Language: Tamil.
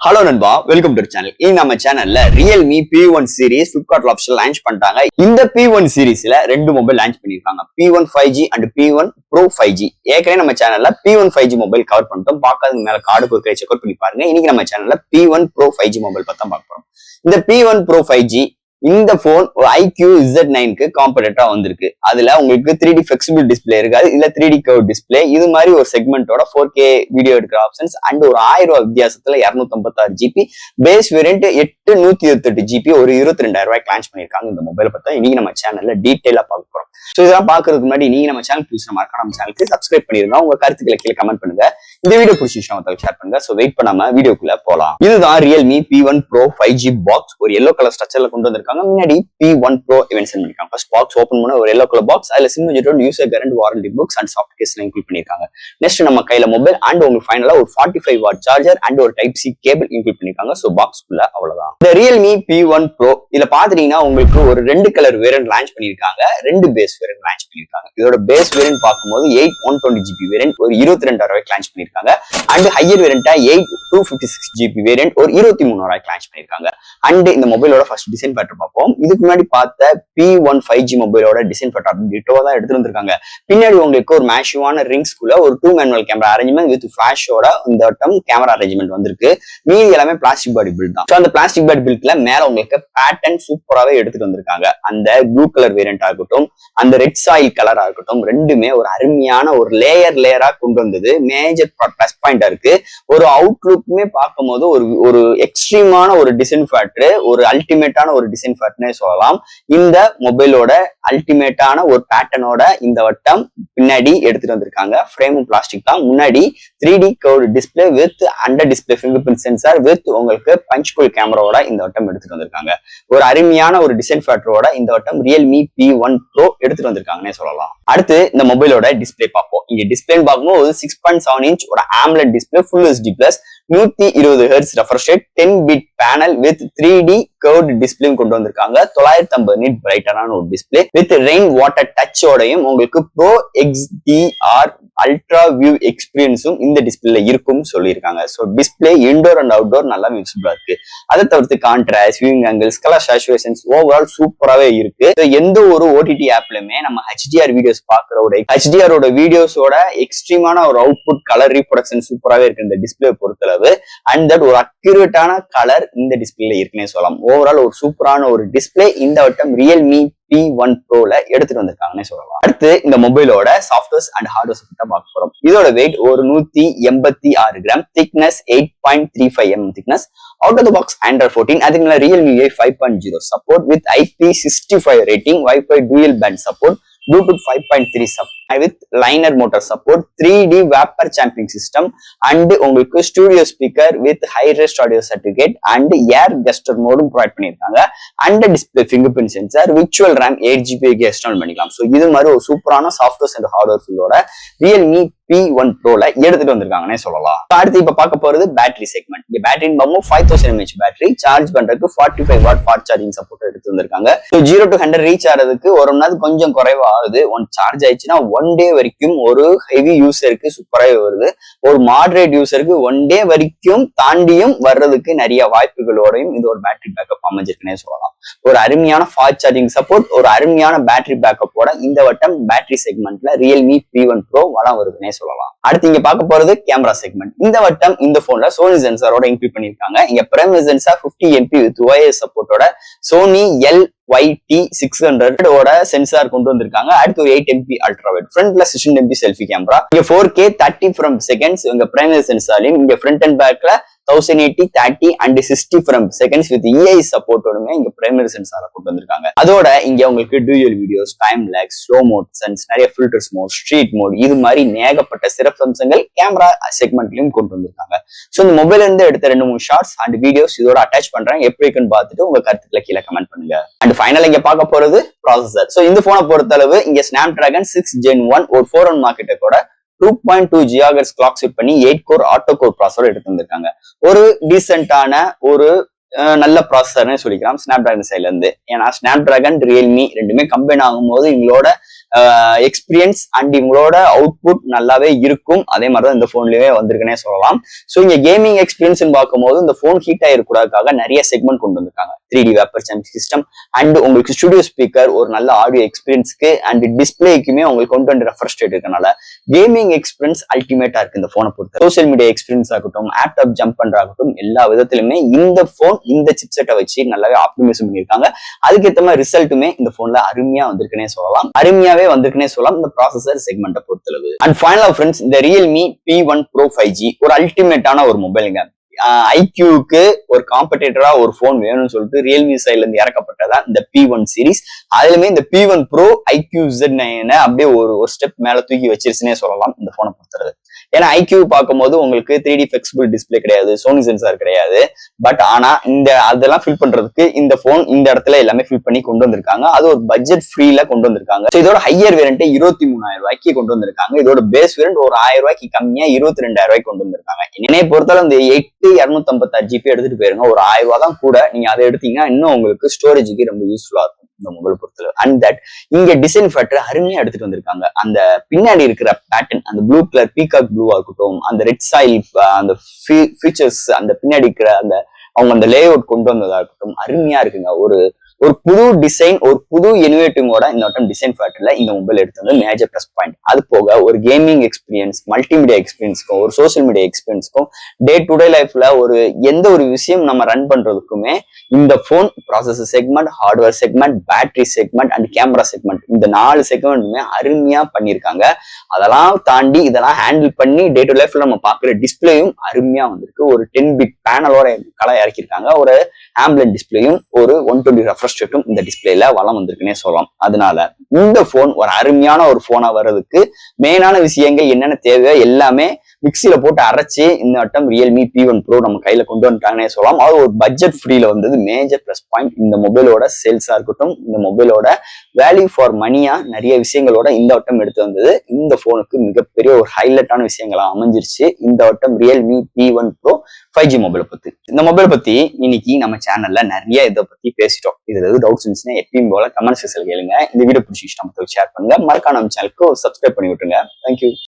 ஹலோ நண்பா, வெல்கம் டு சேனல். இது நம்ம சேனல்ல Realme P1 series Flipkart option launch பண்ணிட்டாங்க. இந்த P1 சீரிஸ்ல ரெண்டு மொபைல் லான்ச் பண்ணிருக்காங்க, P1 5G and P1 Pro 5G. ஏற்கனவே நம்ம சேனல்ல P1 5G மொபைல் கவர் பண்ணிட்டோம். பார்க்காத மேல கார்டு கொடுக்க செக் அவுட் பண்ணி பாருங்க. இன்னைக்கு நம்ம சேனல்ல P1 Pro 5G மொபைல் பத்தி தான் பார்க்க போறோம். இந்த P1 Pro 5G இந்த போன் IQ Z9க்கு காம்படிட்டா வந்திருக்கு. அதுல உங்களுக்கு 3D flexible டிஸ்பிளே இருக்காது, இல்ல 3D curved டிஸ்பிளே. இது மாதிரி ஒரு செக்மெண்டோட 4K வீடியோ எடுக்கிற ஆப்ஷன்ஸ் அண்ட் ஒரு 1000 ரூபாய் வித்தியாசத்துல 256 GB பேஸ் வேரியன்ட் 828 GB ஒரு 22,000 ரூபாய்க்கு லான்ச் பண்ணிருக்காங்க. இந்த மொபைலை பத்தி இன்னைக்கு நம்ம சேனல்ல டீடைலா பார்க்க போறோம். சோ இதெல்லாம் பாக்குறதுக்கு முன்னாடி நீங்க நம்ம சேனல் புதுசா மறக்காம நம்ம சேனலுக்கு சப்ஸ்கிரைப் பண்ணிருங்க. உங்க கருத்துக்களை கீழே கமெண்ட் பண்ணுங்க. இந்த வீடியோ பிடிச்சிருந்தா மத்தவங்க ஷேர் பண்ணுங்க. சோ வெயிட் பண்ணாம வீடியோக்குள்ள போலாம். இதுதான் Realme P1 Pro 5G box. ஒரு yellow கலர் ஸ்ட்ரக்சர்ல கொண்டு வந்திருக்காங்க. முன்னாடி P1 Pro events பண்ணிருக்காங்க. ஃபர்ஸ்ட் பாக்ஸ் ஓபன் பண்ண ஒரு yellow கலர் பாக்ஸ், அதுல SIM ejector user guarantee warranty books and soft கேஸ்ல இன்க்ளூட் பண்ணிருக்காங்க. நெக்ஸ்ட் நம்ம கையில மொபைல் அண்ட் உங்களுக்கு ஃபைனலா ஒரு 45 வாட் சார்ஜர் அண்ட் ஒரு டைப் சி கேபிள் இன்க்ளூட் பண்ணிருக்காங்க. சோ பாக்ஸ்க்குள்ள அவ்வளவுதான். இந்த ரியல்மி P1 Pro இதுல பாத்தீங்கன்னா உங்களுக்கு ஒரு ரெண்டு கலர் வேரியன்ட் லான்ச் பண்ணிருக்காங்க, ரெண்டு பேஸ் வேரியன்ட் லான்ச் பண்ணிருக்காங்க. இதோட பேஸ் வேரியன்ட் பார்க்கும்போது 8 120 GB வேரியன்ட் ஒரு 22,000 ரூபாய்க்கு லான்ச் பண்ணிருக்காங்க. அண்ட் ஹையர் வேரியன்ட்டா 8 256 GB வேரியன்ட் ஒரு 23,000 ரூபாய்க்கு லான்ச் பண்ணிருக்காங்க. அண்ட் இந்த மொபைலோட ஃபர்ஸ்ட் டிசைன் பேட்டர் பார்ப்போம். இதுக்கு முன்னாடி பார்த்த P1 5G மொபைலோட டிசைன் பேட்டர் டிட்டோவா தான் எடுத்து வந்திருக்காங்க. பின்னாடி உங்களுக்கு ஒரு மேஷிவான ரிங்ஸ்குள்ள ஒரு 2 மேனுவல் கேமரா அரேஞ்ச்மெண்ட் வித் ஃபிளாஷோட இந்த வட்டம் கேமரா அரேஞ்ச்மெண்ட் வந்திருக்கு. மீதி எல்லாமே பிளாஸ்டிக் பாடி பில்ட் தான். அந்த பிளாஸ்டிக் பாடி பில்ட்ல மேல உங்களுக்கு பேட்டர்ன் சூப்பராகவே எடுத்துட்டு வந்திருக்காங்க. அந்த ப்ளூ கலர் வேரியன்ட் ஆகட்டும், அந்த ரெட் சாயில் கலரா இருக்கட்டும், ரெண்டுமே ஒரு அருமையான ஒரு லேயரா கொண்டு வந்தது மேஜர் பிளஸ் பாயிண்டா இருக்கு. ஒரு அவுட்லுக்குமே பார்க்கும்போது ஒரு எக்ஸ்ட்ரீமான ஒரு டிசைன் ஃபேக்டர், ஒரு அல்டிமேட்டான ஒரு டிசைன் ஃபேக்டர்னே சொல்லலாம். இந்த மொபைலோட அல்டிமேட்டான ஒரு பேட்டர்னோட இந்த வட்டம் பின்னாடி எடுத்துட்டு வந்திருக்காங்க. ஃப்ரேமும் பிளாஸ்டிக் தான். முன்னாடி 3D curved display with under display fingerprint sensor with உங்களுக்கு பஞ்ச் கோல் கேமராவோட இந்த வட்டம் எடுத்துட்டு வந்திருக்காங்க. ஒரு அருமையான ஒரு டிசைன் ஃபேக்டரோட இந்த வட்டம் ரியல்மி P1 Pro எடுத்துட்டு வந்திருக்காங்கன்னே சொல்லலாம். அடுத்து இந்த மொபைலோட டிஸ்பிளே பார்ப்போம். இங்க டிஸ்பிளே பார்க்கும்போது 6.7 இன்ச் ஒரு AMOLED display full HD plus 120 Hz refresh rate 10 bit panel with 3D curved display கொண்டு வந்திருக்காங்க. 950 nit பிரைட்டரான ஒரு டிஸ்பிளே வித் ரெயின் வாட்டர் டச்சோடையும் உங்களுக்கு Pro XDR அல்ட்ரா வியூ எக்ஸ்பீரியன்ஸும் இந்த டிஸ்பிளேல இருக்கும் சொல்லியிருக்காங்க. So display indoor and outdoor நல்லா விசிபிளா இருக்கு. அதை தவிர்த்து contrast, viewing angles, colour saturations overall சூப்பராகவே இருக்கு. எந்த ஒரு OTT ஆப்லயுமே நம்ம HDR வீடியோஸ் பாக்குறோட HDR வீடியோஸோட எக்ஸ்ட்ரீமான ஒரு அவுட்புட் கலர் ரீப்ரொடக்ஷன் சூப்பராகவே இருக்கு இந்த டிஸ்பிளே பொறுத்தளவு. அண்ட் தட் ஒரு அக்யூரேட்டான கலர் இந்த டிஸ்பிளேல இருக்குன்னே சொல்லலாம். ஓவரால் ஒரு சூப்பரான ஒரு டிஸ்பிளே இந்த வட்டம் ரியல்மி P1 Proல எடுத்துட்டு வந்திருக்காங்கன்னு சொல்லலாம். அடுத்து இந்த மொபைலோட சாஃப்ட்வேர்ஸ் அண்ட் ஹார்ட்வேர்ஸ் பத்தி பார்க்க போறோம். இதோட வெயிட் ஒரு 186 gram, thickness 8.35 mm thickness, out of the box Android 14, அதுக்கு மேல Realme UI 5.0 support with IP65 rating, Wi-Fi dual band support, Bluetooth 5.3 support with liner motor support, 3D vapor champing system and உங்களுக்கு studio speaker with high res audio certificate and air gesture மோடும் ப்ரொவைட் பண்ணிருக்காங்க. And display fingerprint sensor, virtual RAM 8GB external பண்ணிக்கலாம். ஸோ இது மாதிரி ஒரு சூப்பரான சாஃப்ட்வேர்ஸ் அண்ட் ஹார்ட்வேர் ஃபுல்லோட ரியல்மி P1 Proல எடுத்துட்டு வந்திருக்காங்கன்னே சொல்லலாம். அடுத்து இப்ப பார்க்க போறது பேட்டரி செக்மெண்ட். இங்க பேட்டரின்னு பார்க்கும்போது 5000 mAh பேட்டரி, சார்ஜ் பண்றதுக்கு 45 வாட் ஃபாஸ்ட் சார்ஜிங் சப்போர்ட் எடுத்து வந்திருக்காங்க. 0 to 100 ரீச் ஆகிறதுக்கு ஒரு மணி நேரம் கொஞ்சம் குறைவா ஆகுது. ஒன் சார்ஜ் ஆயிடுச்சுன்னா 1 டே வரைக்கும் ஒரு ஹெவி யூசருக்கு சூப்பராகவே வருது. ஒரு மாடரேட் யூசருக்கு 1 டே வரைக்கும் தாண்டியும் வர்றதுக்கு நிறைய வாய்ப்புகளோடையும் இது ஒரு பேட்டரி பேக்கப் அமைஞ்சிருக்குன்னே சொல்லலாம். ஒரு அருமையான ஃபாஸ்ட் சார்ஜிங் சப்போர்ட், ஒரு அருமையான பேட்டரி பேக்கப்போட இந்த வட்டம் பேட்டரி செக்மெண்ட்ல ரியல்மி P1 Pro வளம் வருதுன்னே சொல்லலாம். அடுத்து இங்க பார்க்க போறது கேமரா செக்மெண்ட். இந்த வட்டம் இந்த போன்ல சோனி சென்சாரோட இன்க்ளூட் பண்ணிருக்காங்க. இங்க primary sensor 50 MP with OIS சப்போர்ட்டோட சோனி LYT600 ஓட சென்சார் கொண்டு வந்திருக்காங்க. அடுத்து ஒரு 8 MP அல்ட்ரா வைட், ஃப்ரண்ட்ல 16 MP செல்ஃபி கேமரா. இங்க 4K 30 frames per second இங்க பிரைமரி சென்சார்லயும், இங்க ஃப்ரண்ட் அண்ட் பேக்ல 1080 30 and 60 frames per second with EI சப்போர்ட்டோடுமே இங்க பிரைமரி சென்சாரை கொண்டு வந்திருக்காங்க. அதோட இங்க உங்களுக்கு dual videos, time lakhs, slow motions, நிறைய ஃபில்டர்ஸ் மோட், ஸ்ட்ரீட் மோட், இது மாதிரி ஏகப்பட்ட சிறப்பு அம்சங்கள் கேமரா செக்மெண்ட்லயும் கொண்டு வந்திருக்காங்க. ஸோ இந்த மொபைல்ல இருந்து எடுத்த 2-3 ஷார்ட்ஸ் அண்ட் வீடியோஸ் இதோட அட்டாச் பண்றேன். எப்படி இருக்குன்னு பார்த்துட்டு உங்க கருத்துக்களை கீழே கமெண்ட் பண்ணுங்க. அண்ட் ஃபைனல் இங்க பார்க்க போறது ப்ராசஸர். ஸோ இந்த போனை பொறுத்தளவு இங்க Snapdragon 6 Gen 1 ஒரு 4-1 மார்க்கெட்டை கூட 2.2 GHz கிளாக் செட் பண்ணி 8 கோர் ஆட்டோ கோர் ப்ராசஸர் எடுத்து வந்திருக்காங்க. ஒரு டீசென்டான ஒரு நல்ல ப்ராசஸர்னே சொல்லிக்கலாம் Snapdragon சைட்ல இருந்து. ஏன்னா Snapdragon ரியல்மி ரெண்டுமே கம்பைன் ஆகும்போது எங்களோட எக்ஸ்பீரியன்ஸ் அண்ட் இவங்களோட அவுட்புட் நல்லாவே இருக்கும். அதே மாதிரிதான் இந்த போன்லயே வந்திருக்குன்னே சொல்லலாம். ஸோ இங்க கேமிங் எக்ஸ்பீரியன்ஸ் பார்க்கும்போது இந்த போன் ஹீட் ஆயிருக்கூடாதுக்காக நிறைய செக்மெண்ட் கொண்டு வந்திருக்காங்க. 3D வேப்பர் சேம்பிங் சிஸ்டம் அண்ட் உங்களுக்கு ஸ்டுடியோ ஸ்பீக்கர், ஒரு நல்ல ஆடியோ எக்ஸ்பீரியன்ஸ்க்கு அண்ட் டிஸ்பிளேக்குமே உங்களுக்கு கொண்டு வந்து ரெஃப்ரெஷ் ரேட் இருக்கனால கேமிங் எக்ஸ்பீரியன்ஸ் அல்டிமேட்டா இருக்கு இந்த போனை பொறுத்த. சோசியல் மீடியா எக்ஸ்பீரியன்ஸ் ஆகட்டும், ஆப்டாப் ஜம்ப் பண்றாகட்டும், எல்லா விதத்திலுமே இந்த போன் இந்த சிப்செட்டை வச்சு நல்லாவே ஆப்டிமைஸ் பண்ணியிருக்காங்க. அதுக்கேற்ற மாதிரி ரிசல்ட்டுமே இந்த போன்ல அருமையா வந்திருக்குன்னே சொல்லலாம். அருமையாவே வந்திருக்குன்னே சொல்லலாம் இந்த ப்ராசஸர் செக்மெண்ட்டை பொறுத்தளவு. அண்ட் ஃபைனலா ஃப்ரெண்ட்ஸ், இந்த ரியல்மி P1 Pro 5G ஒரு அல்டிமேட்டான ஒரு மொபைலுங்க. ஐக்யூக்கு ஒரு காம்படேட்டரா ஒரு போன் வேணும்னு சொல்லிட்டு ரியல்மி சைட்ல இருந்து இறக்கப்பட்டதான் இந்த P1 சீரிஸ். அதுலயுமே இந்த P1 Pro iQOO Z9 அப்படியே ஒரு ஸ்டெப் மேல தூக்கி வச்சிருச்சுன்னே சொல்லலாம் இந்த போனை பொறுத்தது. ஏன்னா iQOO பார்க்கும்போது உங்களுக்கு 3D ஃபிளெக்சிபிள் டிஸ்பிளே கிடையாது, சோனி சென்சார் கிடையாது. பட் ஆனா அதெல்லாம் ஃபில் பண்றதுக்கு இந்த போன் இந்த இடத்துல எல்லாமே ஃபில் பண்ணி கொண்டு வந்திருக்காங்க. அது ஒரு பட்ஜெட் ஃப்ரீல கொண்டு வந்திருக்காங்க. இதோட ஹையர் வேரியன்ட் 23,000 ரூபாய்க்கு கொண்டு வந்திருக்காங்க. இதோட பேஸ் வேரியன்ட் ஒரு 1000 ரூபாய்க்கு கம்மியா 22,000 ரூபாய்க்கு கொண்டு வந்திருக்காங்க. என்னைய பொறுத்தாலும் இந்த 8256 GB எடுத்துட்டு போயிருங்க. ஒரு 1000 ரூபாய் தான் கூட. நீங்க அதை எடுத்தீங்கன்னா இன்னும் உங்களுக்கு ஸ்டோரேஜுக்கு ரொம்ப யூஸ்ஃபுல்லா இருக்கும் இந்த மொபைல் பொறுத்தளவு. அண்ட் தட் இங்க டிசைன் ஃபேக்டர் அருமையா எடுத்துட்டு வந்திருக்காங்க. அந்த பின்னாடி இருக்கிற பேட்டர்ன், அந்த ப்ளூ கலர் பீகாக் ப்ளூவா இருக்கட்டும், அந்த ரெட் சாயில், அந்த ஃபீச்சர்ஸ், அந்த பின்னாடி இருக்கிற அந்த அவங்க அந்த லே அவுட் கொண்டு வந்ததா இருக்கட்டும், அருமையா இருக்குங்க. ஒரு புது டிசைன், ஒரு புது இனோவேட்டிவோட இந்த வட்டம் டிசைன் ஃபேக்டர்ல இந்த மொபைல் எடுத்து வந்து மேஜர் பிளஸ் பாயிண்ட். அது போக ஒரு கேமிங் எக்ஸ்பீரியன்ஸ், மல்டிமீடியா எக்ஸ்பீரியன்ஸ்க்கும், ஒரு சோசியல் மீடியா எக்ஸ்பீரியன்ஸ்க்கும், டே டு டே லைஃப்ல ஒரு எந்த ஒரு விஷயம் நம்ம ரன் பண்றதுக்குமே இந்த phone processor segment, hardware segment, battery segment and camera segment, இந்த 4 செக்மெண்ட்டுமே அருமையா பண்ணியிருக்காங்க. அதெல்லாம் தாண்டி இதெல்லாம் ஹேண்டில் பண்ணி டே டு லைஃப்ல நம்ம பார்க்குற டிஸ்பிளேயும் அருமையா வந்திருக்கு. ஒரு 10 பிட் பேனலோட கலை இறக்கிருக்காங்க. ஒரு ஆம்புலன்ட் டிஸ்பிளேயும் ஒரு 120 ரெஃப்ரெஷ் ரேட்டும் இந்த டிஸ்பிளேல வளம் வந்திருக்குன்னே சொல்லலாம். அதனால இந்த போன் ஒரு அருமையான ஒரு போனா வர்றதுக்கு மெயினான விஷயங்கள் என்னென்ன தேவையோ எல்லாமே மிக்சியில போட்டு அரைச்சு இந்த வட்டம் ரியல்மி P1 Pro நம்ம கையில கொண்டு வந்துட்டாங்கன்னே சொல்லலாம். அது ஒரு பட்ஜெட் ஃப்ரீல வந்தது மேஜர் பிளஸ் பாயிண்ட். இந்த மொபைலோட சேல்ஸா இருக்கட்டும், இந்த மொபைலோட வேல்யூ ஃபார் மணியா நிறைய விஷயங்களோட இந்த வட்டம் எடுத்து வந்தது இந்த போனுக்கு மிகப்பெரிய ஒரு ஹைலைட்டான விஷயங்களா அமைஞ்சிருச்சு இந்த வட்டம் ரியல்மி P1 Pro 5G மொபைலை பத்தி. இந்த மொபைல் பத்தி இன்னைக்கு நம்ம சேனல்ல நிறைய இதை பத்தி பேசிட்டோம். இதுல எதுவும் டவுட்ஸ் இருந்துச்சுன்னா எப்பயும் போல கமெண்ட் செக்ஷன்ல கேளுங்க. இந்த வீடியோ பிடிச்சிச்சுன்னா ஷேர் பண்ணுங்க. மறக்காம நம்ம சேனலுக்கு சப்ஸ்கிரைப் பண்ணி விட்டுருங்க. தேங்க்யூ.